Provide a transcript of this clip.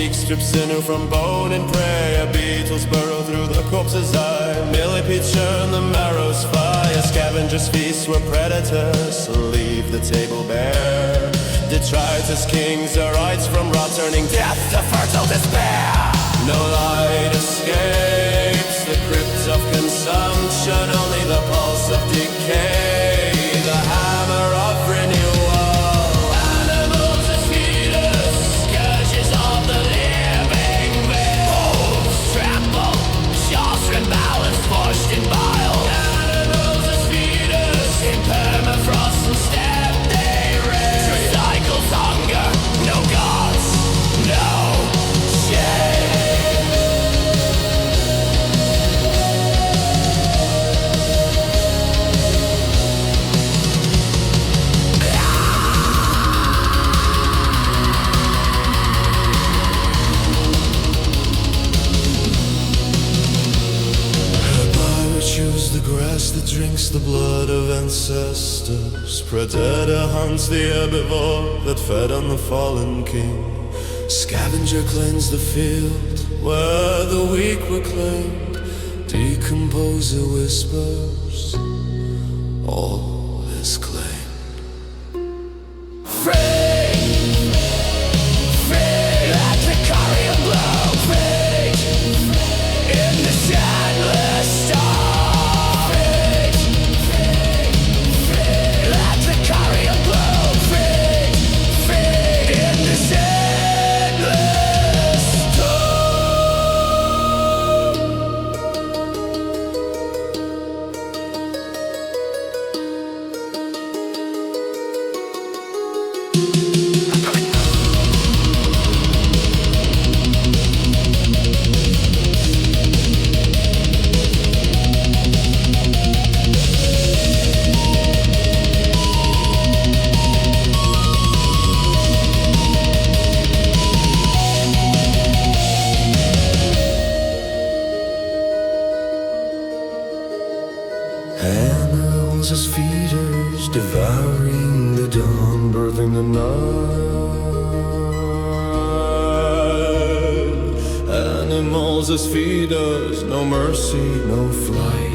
beak strips sinew from bone and prey. A beetle's burrow through the corpse's eye. Millipedes churn the marrow's fly. A scavenger's feast where predators leave the table bare. Detritus kings are rights from rot, turning death to fertile despair. No light escapes the crypt of consumption, only the pulse of decay, the hammer of renewal. Animals as feeders, scourges of the living. Wolves trample, jaws imbalanced, forced in bile. Animals as feeders, in permafrost and steppe they raise. Recycles hunger, no gods, no shame. Choose the grass that drinks the blood of ancestors. Predator hunts the herbivore that fed on the fallen king. Scavenger cleansed the field where the weak were claimed. Decomposer whispers, all is claimed. Free, free, let the carrion blow. Free, in the endless storm. Animals as feeders, devouring the dawn, birthing the night. Animals as feeders, no mercy, no flight.